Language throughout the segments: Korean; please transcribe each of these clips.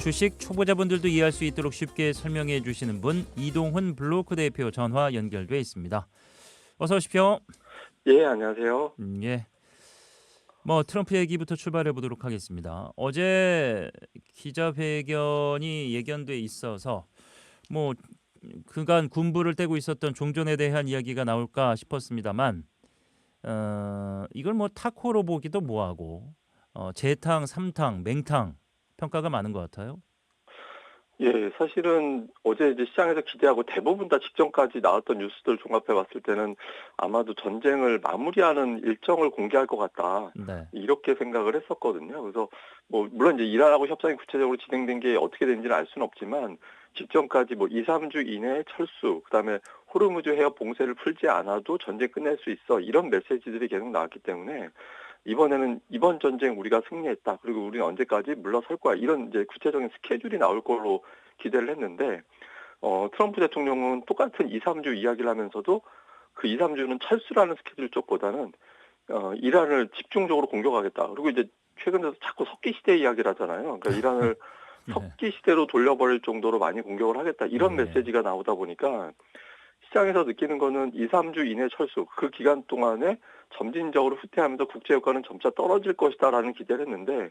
주식 초보자분들도 이해할 수 있도록 쉽게 설명해 주시는 분 이동훈 블로크 대표 전화 연결돼 있습니다. 어서 오십시오. 예, 안녕하세요. 예. 뭐 트럼프 얘기부터 출발해 보도록 하겠습니다. 어제 기자회견이 예견돼 있어서 뭐 그간 군부를 떼고 있었던 종전에 대한 이야기가 나올까 싶었습니다만 이걸 뭐 타코로 보기도 뭐하고 재탕, 삼탕, 맹탕 평가가 많은 것 같아요. 예, 사실은 어제 이제 시장에서 기대하고 대부분 다 직전까지 나왔던 뉴스들 종합해 봤을 때는 아마도 전쟁을 마무리하는 일정을 공개할 것 같다. 네. 이렇게 생각을 했었거든요. 그래서 뭐 물론 이제 이란하고 협상이 구체적으로 진행된 게 어떻게 되는지는 알 수는 없지만 직전까지 뭐 2, 3주 이내에 철수, 그다음에 호르무즈 해협 봉쇄를 풀지 않아도 전쟁 끝낼 수 있어. 이런 메시지들이 계속 나왔기 때문에 이번에는 이번 전쟁 우리가 승리했다. 그리고 우리는 언제까지 물러설 거야. 이런 이제 구체적인 스케줄이 나올 걸로 기대를 했는데 트럼프 대통령은 똑같은 2, 3주 이야기를 하면서도 그 2, 3주는 철수라는 스케줄 쪽보다는 이란을 집중적으로 공격하겠다. 그리고 이제 최근 들어서 자꾸 석기 시대 이야기를 하잖아요. 그러니까 이란을 네. 석기 시대로 돌려버릴 정도로 많이 공격을 하겠다. 이런 예. 메시지가 나오다 보니까 시장에서 느끼는 거는 2, 3주 이내 철수, 그 기간 동안에 점진적으로 후퇴하면서 국제 유가는 점차 떨어질 것이다라는 기대를 했는데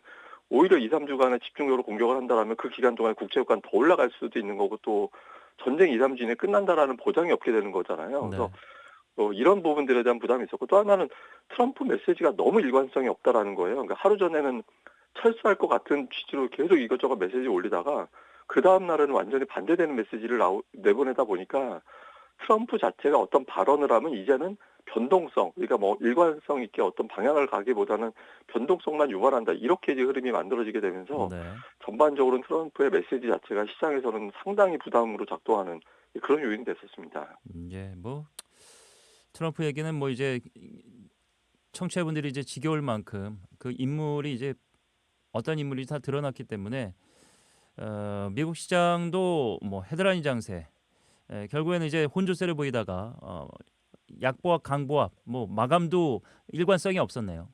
오히려 2, 3주간에 집중적으로 공격을 한다라면 그 기간 동안에 국제 유가는 더 올라갈 수도 있는 거고 또 전쟁 2, 3주 이내 끝난다라는 보장이 없게 되는 거잖아요. 그래서 네. 이런 부분들에 대한 부담이 있었고 또 하나는 트럼프 메시지가 너무 일관성이 없다라는 거예요. 그러니까 하루 전에는 철수할 것 같은 취지로 계속 이것저것 메시지 올리다가 그 다음 날은 완전히 반대되는 메시지를 내보내다 보니까 트럼프 자체가 어떤 발언을 하면 이제는 변동성, 그러니까 뭐 일관성 있게 어떤 방향을 가기보다는 변동성만 유발한다. 이렇게 이제 흐름이 만들어지게 되면서 네. 전반적으로는 트럼프의 메시지 자체가 시장에서는 상당히 부담으로 작동하는 그런 요인이 됐었습니다. 예. 뭐 트럼프 얘기는 뭐 이제 청취자분들이 이제 지겨울 만큼 그 인물이 이제 어떤 인물인지 다 드러났기 때문에 미국 시장도 뭐 헤드라인 장세 결국에는 이제 혼조세를 보이다가 약보합 강보합 뭐 마감도 일관성이 없었네요.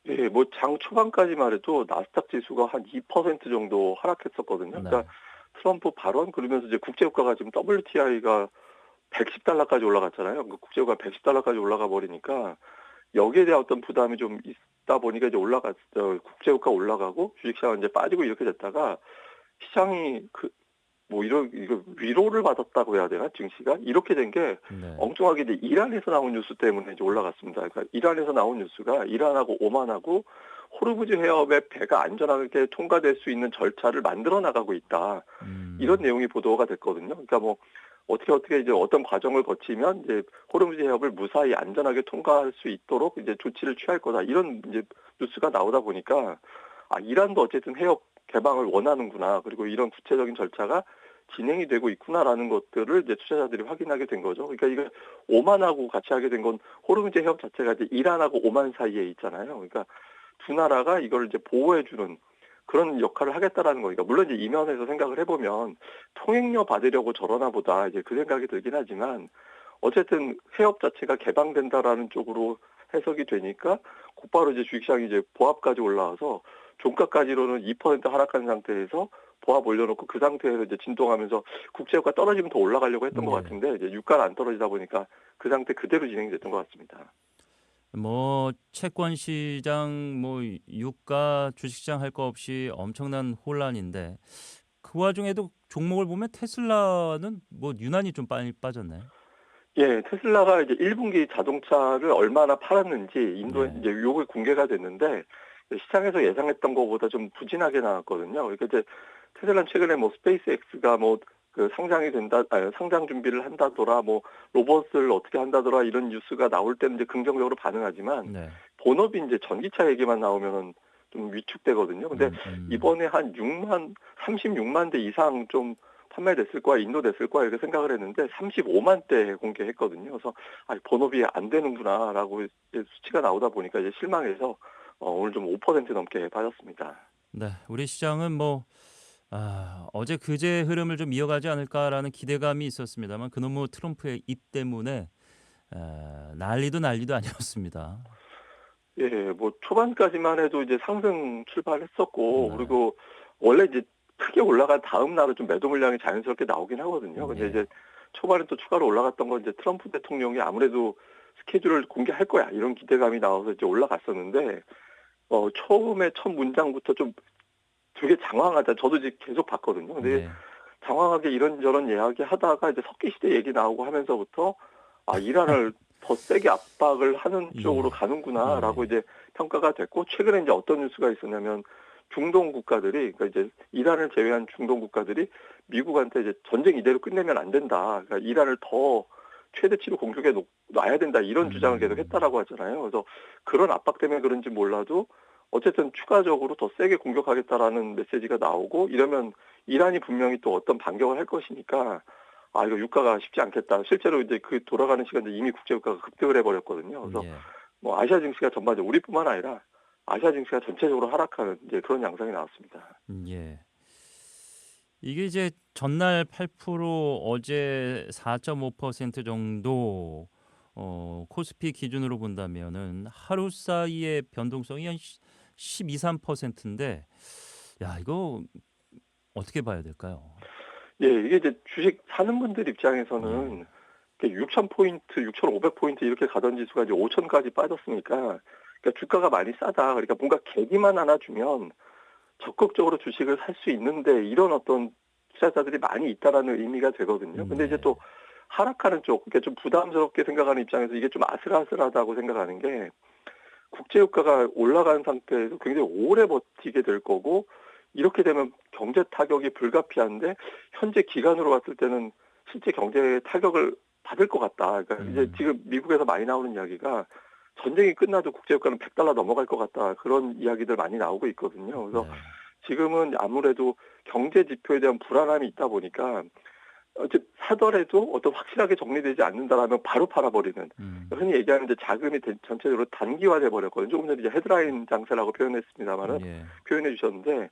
예, 뭐 장 초반까지만 해도 나스닥 지수가 한 2% 정도 하락했었거든요. 그러니까 네. 트럼프 발언 그러면서 이제 국제유가가 지금 WTI가 110달러까지 올라갔잖아요. 그 국제유가 110달러까지 올라가 버리니까 여기에 대한 어떤 부담이 좀 있다 보니까 이제 국제유가 올라가고 주식시장은 이제 빠지고 이렇게 됐다가 시장이 뭐 이거 위로를 받았다고 해야 되나 증시가 이렇게 된 게 네. 엉뚱하게 이제 이란에서 나온 뉴스 때문에 이제 올라갔습니다. 그러니까 이란에서 나온 뉴스가 이란하고 오만하고 호르무즈 해협에 배가 안전하게 통과될 수 있는 절차를 만들어 나가고 있다. 이런 음. 내용이 보도가 됐거든요. 그러니까 뭐 어떻게 이제 어떤 과정을 거치면 이제 호르무즈 해협을 무사히 안전하게 통과할 수 있도록 이제 조치를 취할 거다. 이런 이제 뉴스가 나오다 보니까 이란도 어쨌든 해협 개방을 원하는구나. 그리고 이런 구체적인 절차가 진행이 되고 있구나라는 것들을 이제 투자자들이 확인하게 된 거죠. 그러니까 이게 오만하고 같이 하게 된 건 호르무즈 해협 자체가 이제 이란하고 오만 사이에 있잖아요. 그러니까 두 나라가 이걸 이제 보호해주는 그런 역할을 하겠다라는 거니까 물론 이제 이면에서 생각을 해보면 통행료 받으려고 저러나 보다 이제 그 생각이 들긴 하지만 어쨌든 해협 자체가 개방된다라는 쪽으로 해석이 되니까 곧바로 이제 주식시장이 이제 보합까지 올라와서 종가까지로는 2% 하락한 상태에서 보합 올려놓고 그 상태에서 이제 진동하면서 국제유가 떨어지면 더 올라가려고 했던 것 예. 같은데 이제 유가가 안 떨어지다 보니까 그 상태 그대로 진행이 됐던 것 같습니다. 뭐 채권 시장 뭐 유가 주식 시장 할 거 없이 엄청난 혼란인데 그 와중에도 종목을 보면 테슬라는 뭐 유난히 좀 많이 빠졌네. 예, 테슬라가 이제 1분기 자동차를 얼마나 팔았는지 인도에 예. 이제 요게 공개가 됐는데 시장에서 예상했던 것보다 좀 부진하게 나왔거든요. 그러니까 이제 테슬라는 최근에 뭐 스페이스X가 뭐 그 상장이 된다, 상장 준비를 한다더라, 뭐 로봇을 어떻게 한다더라 이런 뉴스가 나올 때는 이제 긍정적으로 반응하지만 네. 본업이 이제 전기차 얘기만 나오면은 좀 위축되거든요. 근데 음. 이번에 한 36만 대 이상 좀 판매됐을 거야, 인도됐을 거야 이렇게 생각을 했는데 35만 대 공개했거든요. 그래서 본업이 안 되는구나라고 이제 수치가 나오다 보니까 이제 실망해서 오늘 좀 5% 넘게 빠졌습니다. 네. 우리 시장은 뭐 어제 그제 흐름을 좀 이어가지 않을까라는 기대감이 있었습니다만 그놈의 트럼프의 입 때문에 난리도 아니었습니다. 예, 뭐 초반까지만 해도 이제 상승 출발했었고 네. 그리고 원래 이제 크게 올라간 다음 날은 좀 매도 물량이 자연스럽게 나오긴 하거든요. 근데 예. 이제 초반에 또 추가로 올라갔던 건 이제 트럼프 대통령이 아무래도 스케줄을 공개할 거야 이런 기대감이 나와서 이제 올라갔었는데 처음에 첫 문장부터 좀 되게 장황하다. 저도 이제 계속 봤거든요. 근데 예. 장황하게 이런저런 이야기 하다가 이제 석기 시대 얘기 나오고 하면서부터 이란을 더 세게 압박을 하는 쪽으로 예. 가는구나라고 예. 이제 평가가 됐고 최근에 이제 어떤 뉴스가 있었냐면 중동 국가들이 그러니까 이제 이란을 제외한 중동 국가들이 미국한테 이제 전쟁 이대로 끝내면 안 된다. 그러니까 이란을 더 최대치로 공격에 놔야 된다. 이런 주장을 계속 음. 했다라고 하잖아요. 그래서 그런 압박 때문에 그런지 몰라도 어쨌든 추가적으로 더 세게 공격하겠다라는 메시지가 나오고 이러면 이란이 분명히 또 어떤 반격을 할 것이니까 이거 유가가 쉽지 않겠다. 실제로 이제 그 돌아가는 시간에 이미 국제 유가가 급등을 해버렸거든요. 그래서 예. 뭐 아시아 증시가 전반적으로 우리뿐만 아니라 아시아 증시가 전체적으로 하락하는 이제 그런 양상이 나왔습니다. 예. 이게 이제 전날 8% 어제 4.5% 정도 코스피 기준으로 본다면은 하루 사이의 변동성이 한 12, 3%인데 야, 이거 어떻게 봐야 될까요? 예, 이게 이제 주식 사는 분들 예. 입장에서는 6,000포인트, 6,500포인트 이렇게 가던 지수가 이제 5,000까지 빠졌으니까 그러니까 주가가 많이 싸다. 그러니까 뭔가 계기만 하나 주면 적극적으로 주식을 살 수 있는데 이런 어떤 투자자들이 많이 있다라는 의미가 되거든요. 근데 이제 예. 또 하락하는 쪽, 그러니까 좀 부담스럽게 생각하는 입장에서 이게 좀 아슬아슬하다고 생각하는 게 국제유가가 올라가는 상태에서 굉장히 오래 버티게 될 거고 이렇게 되면 경제 타격이 불가피한데 현재 기간으로 봤을 때는 실제 경제에 타격을 받을 것 같다. 그러니까 이제 음. 지금 미국에서 많이 나오는 이야기가 전쟁이 끝나도 국제유가는 $100 넘어갈 것 같다. 그런 이야기들 많이 나오고 있거든요. 그래서 네. 지금은 아무래도 경제 지표에 대한 불안함이 있다 보니까 사더라도 어떤 확실하게 정리되지 않는다라면 바로 팔아버리는 음. 흔히 얘기하는 이제 자금이 전체적으로 단기화돼 버렸거든요. 조금 전에 이제 헤드라인 장세라고 표현했습니다만은 예. 표현해 주셨는데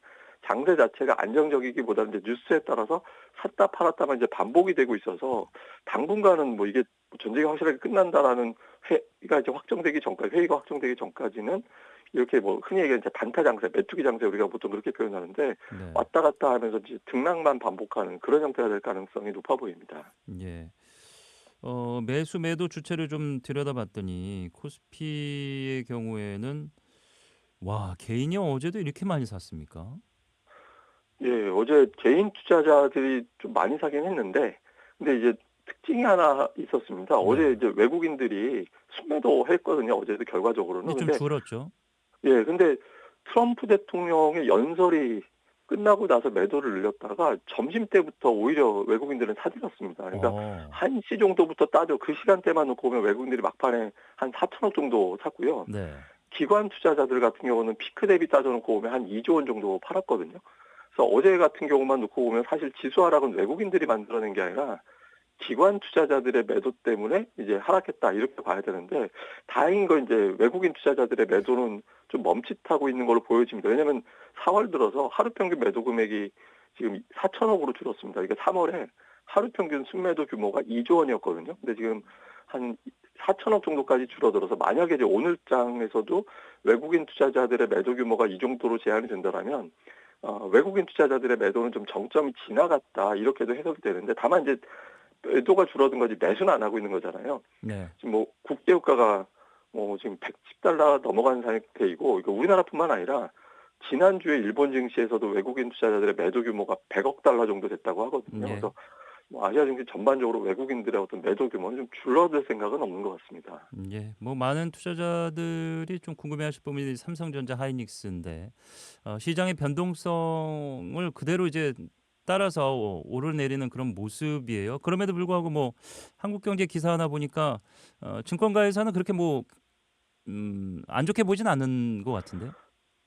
장세 자체가 안정적이기보다는 이제 뉴스에 따라서 샀다 팔았다만 이제 반복이 되고 있어서 당분간은 뭐 이게 전쟁이 확실하게 끝난다라는 회의가 이제 확정되기 전까지 회의가 확정되기 전까지는 이렇게 뭐 흔히 얘기하는 이제 단타 장세, 메뚜기 장세 우리가 보통 그렇게 표현하는데 네. 왔다 갔다 하면서 이제 등락만 반복하는 그런 형태가 될 가능성이 높아 보입니다. 예. 매수 매도 주체를 좀 들여다봤더니 코스피의 경우에는 와, 개인이 어제도 이렇게 많이 샀습니까? 예, 어제 개인 투자자들이 좀 많이 사긴 했는데, 근데 이제 특징이 하나 있었습니다. 어제 네. 이제 외국인들이 순매도 했거든요. 어제도 근데 결과적으로는. 좀 근데 줄었죠. 근데 트럼프 대통령의 연설이 끝나고 나서 매도를 늘렸다가 점심 때부터 오히려 외국인들은 사들였습니다. 그러니까 어. 1시 정도부터 따져 그 시간대만 놓고 보면 외국인들이 막판에 한 4천억 정도 샀고요. 네. 기관 투자자들 같은 경우는 피크 대비 따져놓고 보면 한 2조 원 정도 팔았거든요. 그래서 어제 같은 경우만 놓고 보면 사실 지수 하락은 외국인들이 만들어낸 게 아니라 기관 투자자들의 매도 때문에 이제 하락했다 이렇게 봐야 되는데 다행인 건 이제 외국인 투자자들의 매도는 좀 멈칫하고 있는 걸로 보여집니다. 왜냐하면 4월 들어서 하루 평균 매도 금액이 지금 4천억으로 줄었습니다. 이게 3월에 하루 평균 순매도 규모가 2조 원이었거든요. 근데 지금 한 4천억 정도까지 줄어들어서 만약에 이제 오늘 장에서도 외국인 투자자들의 매도 규모가 이 정도로 제한이 된다라면 외국인 투자자들의 매도는 좀 정점이 지나갔다 이렇게도 해석이 되는데 다만 이제 매도가 줄어든 거지 매수는 안 하고 있는 거잖아요. 네. 지금 뭐 국제유가가 뭐 지금 110달러 넘어간 상태이고 이거 우리나라뿐만 아니라 지난주에 일본 증시에서도 외국인 투자자들의 매도 규모가 100억 달러 정도 됐다고 하거든요. 예. 그래서 뭐 아시아 증시 전반적으로 외국인들의 어떤 매도 규모는 좀 줄어들 생각은 없는 것 같습니다. 예. 뭐 많은 투자자들이 좀 궁금해하실 부분이 삼성전자, 하이닉스인데 시장의 변동성을 그대로 이제 따라서 오르내리는 그런 모습이에요. 그럼에도 불구하고 뭐 한국경제 기사 하나 보니까 증권가에서는 그렇게 뭐 안 좋게 보진 않는 것 같은데요.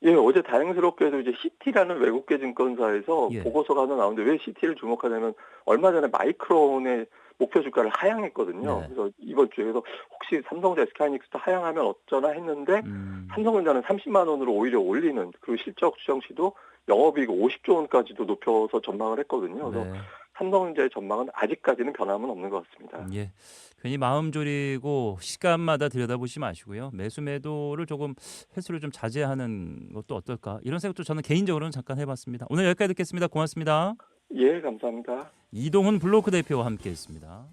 예, 어제 다행스럽게도 이제 시티라는 외국계 증권사에서 예. 보고서가 하나 나오는데 왜 시티를 주목하냐면 얼마 전에 마이크론의 목표 주가를 하향했거든요. 네. 그래서 이번 주에 그래서 혹시 삼성전자, SK하이닉스도 하향하면 어쩌나 했는데 음. 삼성전자는 30만 원으로 오히려 올리는 그리고 실적 추정 시도 영업이익 50조 원까지도 높여서 전망을 했거든요. 그래서 네. 삼성전자의 전망은 아직까지는 변함은 없는 것 같습니다. 예. 괜히 마음 졸이고 시간마다 들여다보지 마시고요. 매수 매도를 조금 횟수를 좀 자제하는 것도 어떨까? 이런 생각도 저는 개인적으로는 잠깐 해봤습니다. 오늘 여기까지 듣겠습니다. 고맙습니다. 예, 감사합니다. 이동훈 블로크 대표와 함께했습니다.